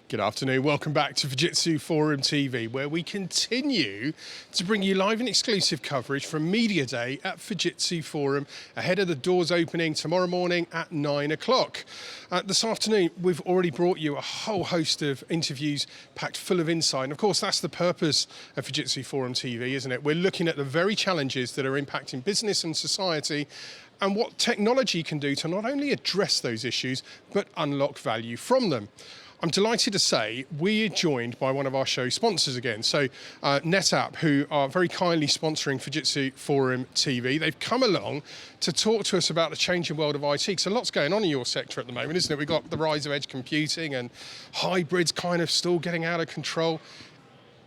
Good afternoon, welcome back to Fujitsu Forum TV, where we continue to bring you live and exclusive coverage from Media Day at Fujitsu Forum, ahead of the doors opening tomorrow morning at 9 o'clock. This afternoon, we've already brought you a whole host of interviews packed full of insight, and of course that's the purpose of Fujitsu Forum TV, isn't it? We're looking at the very challenges that are impacting business and society, and what technology can do to not only address those issues, but unlock value from them. I'm delighted to say we're joined by one of our show sponsors again. So NetApp, who are very kindly sponsoring Fujitsu Forum TV, they've come along to talk to us about the changing world of IT. Because a lot's going on in your sector at the moment, isn't it? We've got the rise of edge computing and hybrids kind of still getting out of control.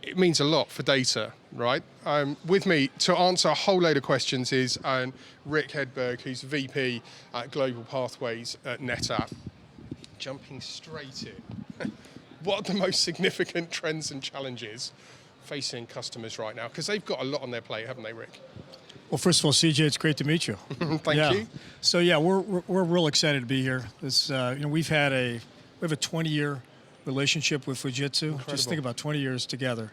It means a lot for data, right? With me to answer a whole load of questions is Rick Hegberg, who's VP at Global Pathways at NetApp. Jumping straight in, what are the most significant trends and challenges facing customers right now? Because they've got a lot on their plate, haven't they, Rick? Well, first of all, CJ, it's great to meet you. Thank you. So yeah, we're real excited to be here. This, we have a 20-year relationship with Fujitsu. Incredible. Just think about 20 years together.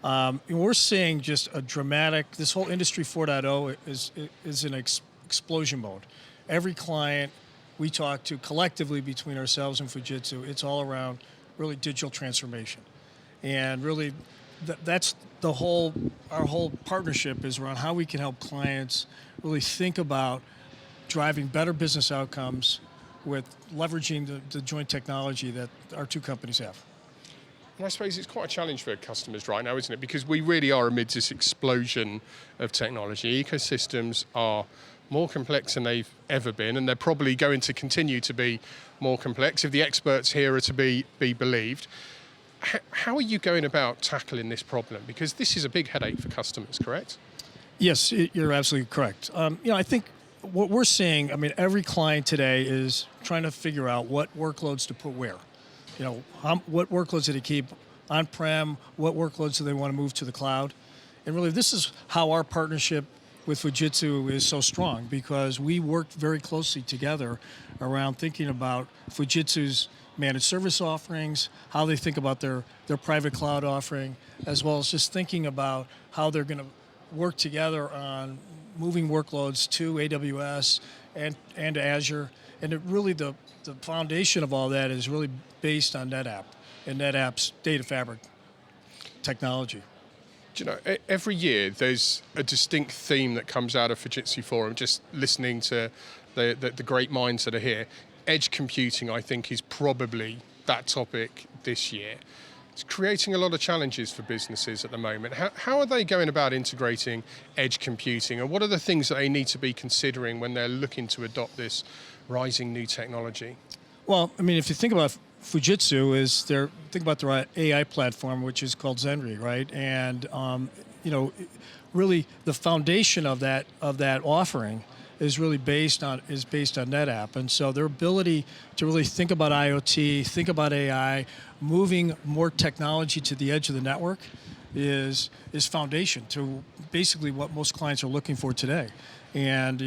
We're seeing just a dramatic. This whole Industry 4.0 is in explosion mode. Every client we talk to collectively between ourselves and Fujitsu, it's all around really digital transformation. And really, that's our whole partnership is around how we can help clients really think about driving better business outcomes with leveraging the joint technology that our two companies have. And I suppose it's quite a challenge for customers right now, isn't it? Because we really are amidst this explosion of technology. Ecosystems are more complex than they've ever been, and they're probably going to continue to be more complex if the experts here are to be believed. How are you going about tackling this problem? Because this is a big headache for customers, correct? Yes, you're absolutely correct. I think what we're seeing, every client today is trying to figure out what workloads to put where. What workloads do they keep on-prem, what workloads do they want to move to the cloud? And really, this is how our partnership with Fujitsu is so strong, because we worked very closely together around thinking about Fujitsu's managed service offerings, how they think about their private cloud offering, as well as just thinking about how they're going to work together on moving workloads to AWS and to Azure. And it really, the foundation of all that is really based on NetApp and NetApp's data fabric technology. Do you know, every year there's a distinct theme that comes out of Fujitsu Forum, just listening to the great minds that are here. Edge computing, I think, is probably that topic this year. It's creating a lot of challenges for businesses at the moment. How are they going about integrating edge computing, and what are the things that they need to be considering when they're looking to adopt this rising new technology? Well, if you think about Fujitsu, think about their AI platform, which is called Zenri, right? And really the foundation of that offering is really based on NetApp, and so their ability to really think about IoT, think about AI, moving more technology to the edge of the network is foundation to basically what most clients are looking for today. And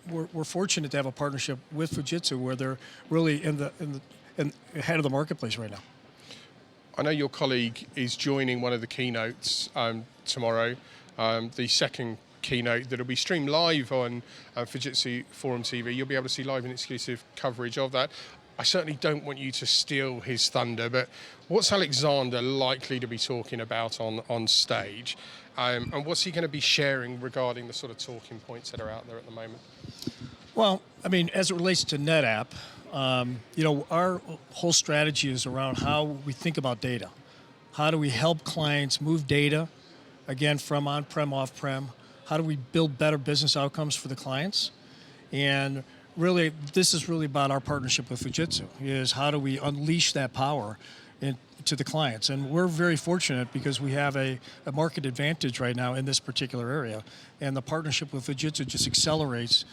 we're fortunate to have a partnership with Fujitsu where they're really in the ahead of the marketplace right now. I know your colleague is joining one of the keynotes tomorrow, the second keynote that'll be streamed live on Fujitsu Forum TV. You'll be able to see live and exclusive coverage of that. I certainly don't want you to steal his thunder, but what's Alexander likely to be talking about on stage? And what's he going to be sharing regarding the sort of talking points that are out there at the moment? Well, as it relates to NetApp, our whole strategy is around how we think about data. How do we help clients move data, again, from on-prem, off-prem? How do we build better business outcomes for the clients? And really, this is really about our partnership with Fujitsu, is how do we unleash that power to the clients? And we're very fortunate because we have a market advantage right now in this particular area, and the partnership with Fujitsu just accelerates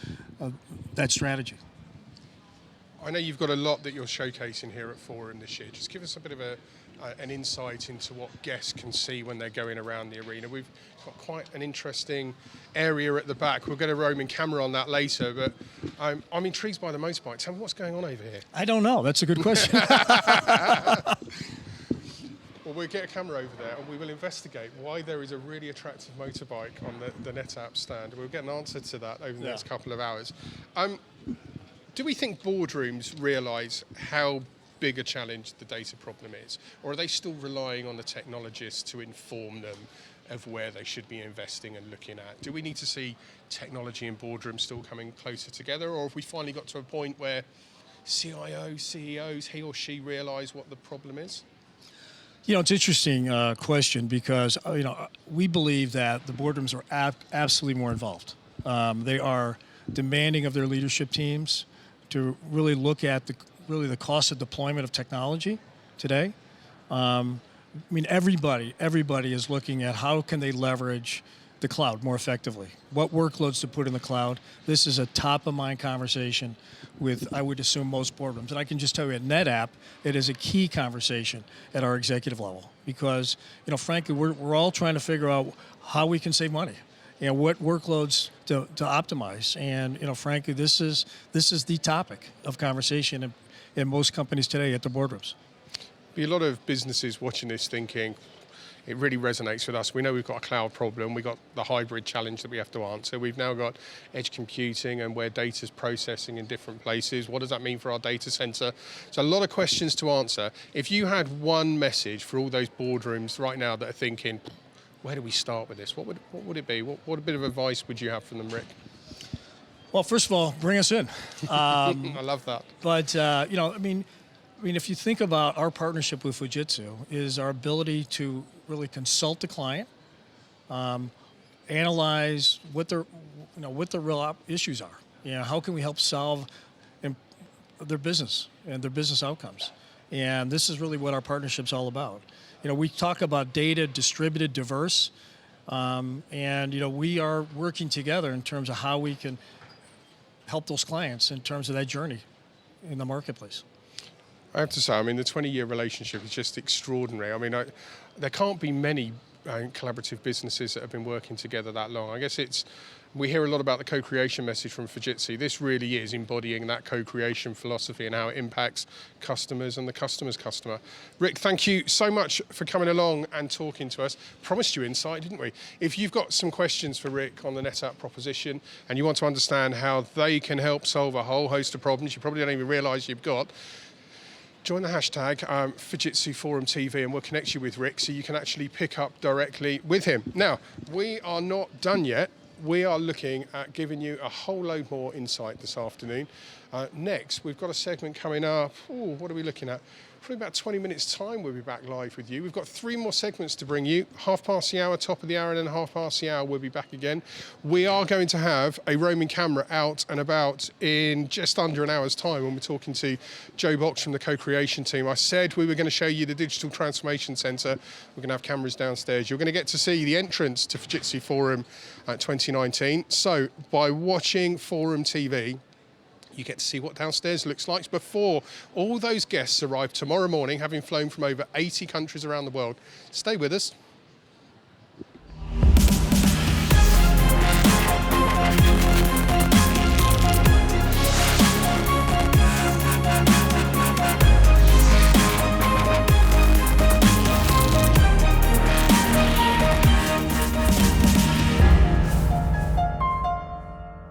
that strategy. I know you've got a lot that you're showcasing here at Forum this year. Just give us a bit of an insight into what guests can see when they're going around the arena. We've got quite an interesting area at the back. We'll get a roaming camera on that later, but I'm intrigued by the motorbike. Tell me what's going on over here. I don't know. That's a good question. Well, we'll get a camera over there and we will investigate why there is a really attractive motorbike on the NetApp stand. We'll get an answer to that over the next couple of hours. Do we think boardrooms realise how big a challenge the data problem is? Or are they still relying on the technologists to inform them of where they should be investing and looking at? Do we need to see technology and boardrooms still coming closer together? Or have we finally got to a point where CIOs, CEOs, he or she realise what the problem is? You know, it's an interesting question because, we believe that the boardrooms are absolutely more involved. They are demanding of their leadership teams to really look at the cost of deployment of technology today. Everybody is looking at how can they leverage the cloud more effectively. What workloads to put in the cloud. This is a top-of-mind conversation with, I would assume, most boardrooms. And I can just tell you at NetApp, it is a key conversation at our executive level because, frankly, we're all trying to figure out how we can save money. What workloads to optimize. And, frankly, this is the topic of conversation in most companies today at the boardrooms. Be a lot of businesses watching this thinking, it really resonates with us. We know we've got a cloud problem. We've got the hybrid challenge that we have to answer. We've now got edge computing and where data's processing in different places. What does that mean for our data center? So a lot of questions to answer. If you had one message for all those boardrooms right now that are thinking, where do we start with this? What would it be? What bit of advice would you have from them, Rick? Well, first of all, bring us in. I love that. But, if you think about our partnership with Fujitsu, is our ability to really consult the client, analyze what their real issues are. How can we help solve their business and their business outcomes? And this is really what our partnership's all about. We talk about data distributed, diverse, and we are working together in terms of how we can help those clients in terms of that journey in the marketplace. I have to say, the 20-year relationship is just extraordinary. There can't be many collaborative businesses that have been working together that long. I guess we hear a lot about the co-creation message from Fujitsu. This really is embodying that co-creation philosophy and how it impacts customers and the customer's customer. Rick, thank you so much for coming along and talking to us. Promised you insight, didn't we? If you've got some questions for Rick on the NetApp proposition and you want to understand how they can help solve a whole host of problems you probably don't even realize you've got, join the hashtag Fujitsu Forum TV and we'll connect you with Rick so you can actually pick up directly with him. Now, we are not done yet. We are looking at giving you a whole load more insight this afternoon. Next, we've got a segment coming up. What are we looking at? Probably about 20 minutes time we'll be back live with you. We've got 3 more segments to bring you. 1/2 top of the hour, and then 1/2 we'll be back again. We are going to have a roaming camera out and about in just under an hour's time when we're talking to Joe Box from the co-creation team. I said we were going to show you the Digital Transformation Center. We're going to have cameras downstairs. You're going to get to see the entrance to Fujitsu Forum 2019. So by watching Forum TV, you get to see what downstairs looks like before all those guests arrive tomorrow morning, having flown from over 80 countries around the world. Stay with us.